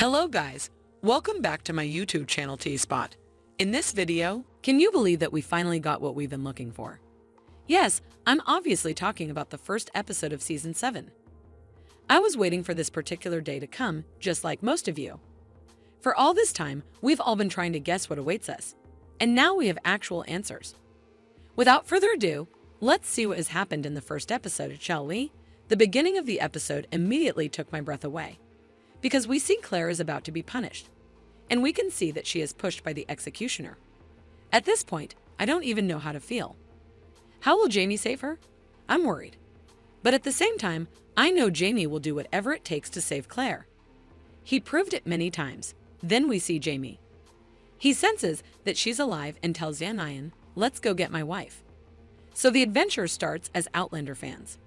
Hello guys, welcome back to my YouTube channel T-Spot. In this video, can you believe that we finally got what we've been looking for? Yes, I'm obviously talking about the first episode of Season 7. I was waiting for this particular day to come, just like most of you. For all this time, we've all been trying to guess what awaits us, and now we have actual answers. Without further ado, let's see what has happened in the first episode, shall we? The beginning of the episode immediately took my breath away, because we see Claire is about to be punished, and we can see that she is pushed by the executioner. At this point, I don't even know how to feel. How will Jamie save her? I'm worried. But at the same time, I know Jamie will do whatever it takes to save Claire. He proved it many times. Then we see Jamie. He senses that she's alive and tells Samheughan, "Let's go get my wife." So the adventure starts as Outlander fans.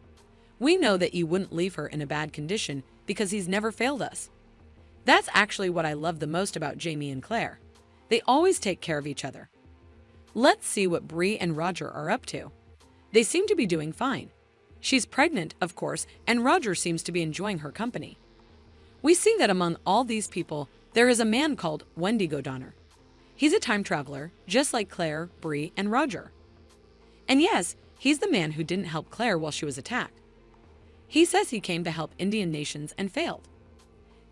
We know that you wouldn't leave her in a bad condition because he's never failed us. That's actually what I love the most about Jamie and Claire. They always take care of each other. Let's see what Bree and Roger are up to. They seem to be doing fine. She's pregnant, of course, and Roger seems to be enjoying her company. We see that among all these people, there is a man called Wendigo Donner. He's a time traveler, just like Claire, Bree, and Roger. And yes, he's the man who didn't help Claire while she was attacked. He says he came to help Indian nations and failed.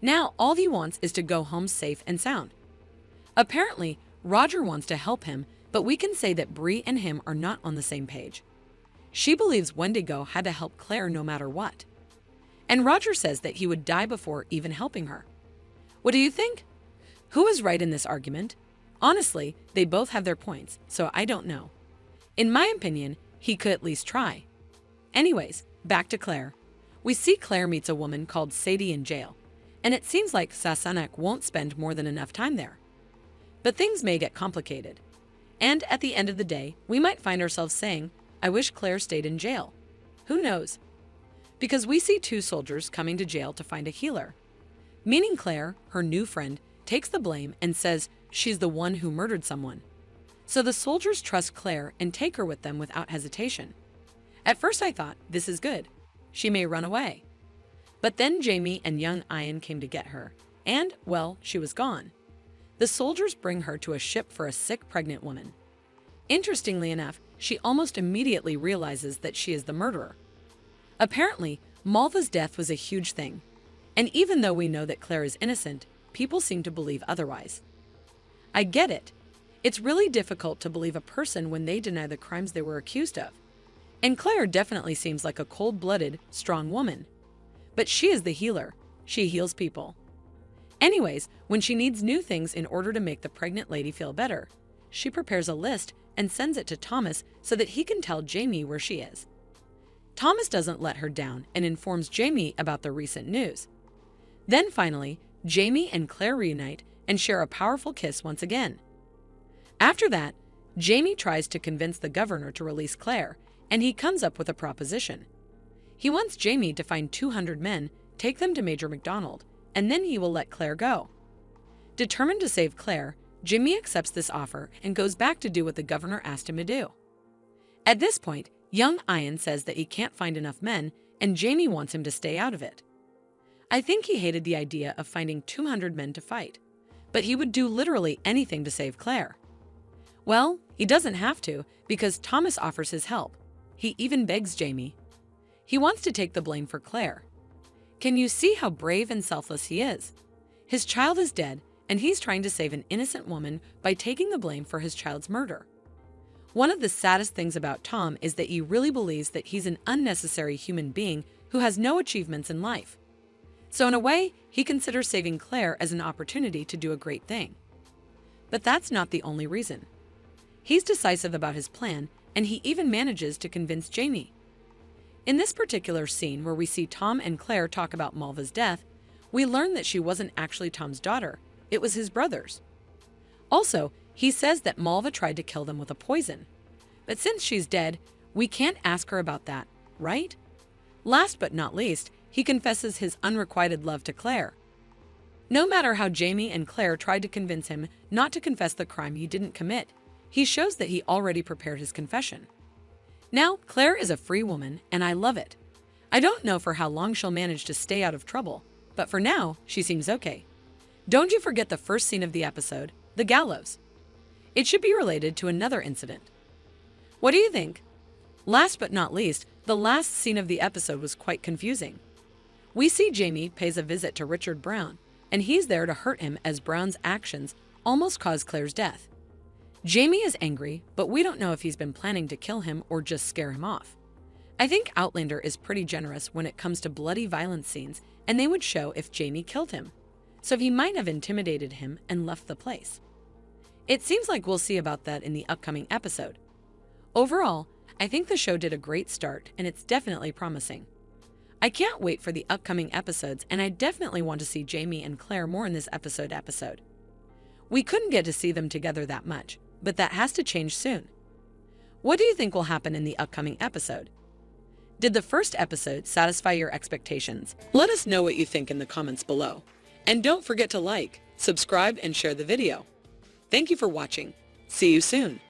Now all he wants is to go home safe and sound. Apparently, Roger wants to help him, but we can say that Bree and him are not on the same page. She believes Wendigo had to help Claire no matter what. And Roger says that he would die before even helping her. What do you think? Who is right in this argument? Honestly, they both have their points, so I don't know. In my opinion, he could at least try. Anyways, back to Claire. We see Claire meets a woman called Sadie in jail, and it seems like Samheughan won't spend more than enough time there. But things may get complicated. And at the end of the day, we might find ourselves saying, "I wish Claire stayed in jail." Who knows? Because we see two soldiers coming to jail to find a healer. Meaning Claire, her new friend, takes the blame and says she's the one who murdered someone. So the soldiers trust Claire and take her with them without hesitation. At first I thought, this is good. She may run away. But then Jamie and young Ian came to get her, and, well, she was gone. The soldiers bring her to a ship for a sick pregnant woman. Interestingly enough, she almost immediately realizes that she is the murderer. Apparently, Malva's death was a huge thing, and even though we know that Claire is innocent, people seem to believe otherwise. I get it. It's really difficult to believe a person when they deny the crimes they were accused of. And Claire definitely seems like a cold-blooded, strong woman. But she is the healer. She heals people. Anyways, when she needs new things in order to make the pregnant lady feel better, she prepares a list and sends it to Thomas so that he can tell Jamie where she is. Thomas doesn't let her down and informs Jamie about the recent news. Then finally, Jamie and Claire reunite and share a powerful kiss once again. After that, Jamie tries to convince the governor to release Claire, and he comes up with a proposition. He wants Jamie to find 200 men, take them to Major MacDonald, and then he will let Claire go. Determined to save Claire, Jamie accepts this offer and goes back to do what the governor asked him to do. At this point, young Ian says that he can't find enough men, and Jamie wants him to stay out of it. I think he hated the idea of finding 200 men to fight, but he would do literally anything to save Claire. Well, he doesn't have to, because Thomas offers his help. He even begs Jamie. He wants to take the blame for Claire. Can you see how brave and selfless he is? His child is dead, and he's trying to save an innocent woman by taking the blame for his child's murder. One of the saddest things about Tom is that he really believes that he's an unnecessary human being who has no achievements in life. So in a way, he considers saving Claire as an opportunity to do a great thing. But that's not the only reason. He's decisive about his plan, and he even manages to convince Jamie. In this particular scene where we see Tom and Claire talk about Malva's death, we learn that she wasn't actually Tom's daughter, it was his brother's. Also, he says that Malva tried to kill them with a poison. But since she's dead, we can't ask her about that, right? Last but not least, he confesses his unrequited love to Claire. No matter how Jamie and Claire tried to convince him not to confess the crime he didn't commit, he shows that he already prepared his confession. Now, Claire is a free woman, and I love it. I don't know for how long she'll manage to stay out of trouble, but for now, she seems okay. Don't you forget the first scene of the episode, the gallows. It should be related to another incident. What do you think? Last but not least, the last scene of the episode was quite confusing. We see Jamie pays a visit to Richard Brown, and he's there to hurt him as Brown's actions almost caused Claire's death. Jamie is angry, but we don't know if he's been planning to kill him or just scare him off. I think Outlander is pretty generous when it comes to bloody violence scenes, and they would show if Jamie killed him. So he might have intimidated him and left the place. It seems like we'll see about that in the upcoming episode. Overall, I think the show did a great start, and it's definitely promising. I can't wait for the upcoming episodes, and I definitely want to see Jamie and Claire more in this episode. We couldn't get to see them together that much, but that has to change soon. What do you think will happen in the upcoming episode? Did the first episode satisfy your expectations? Let us know what you think in the comments below. And don't forget to like, subscribe, and share the video. Thank you for watching. See you soon.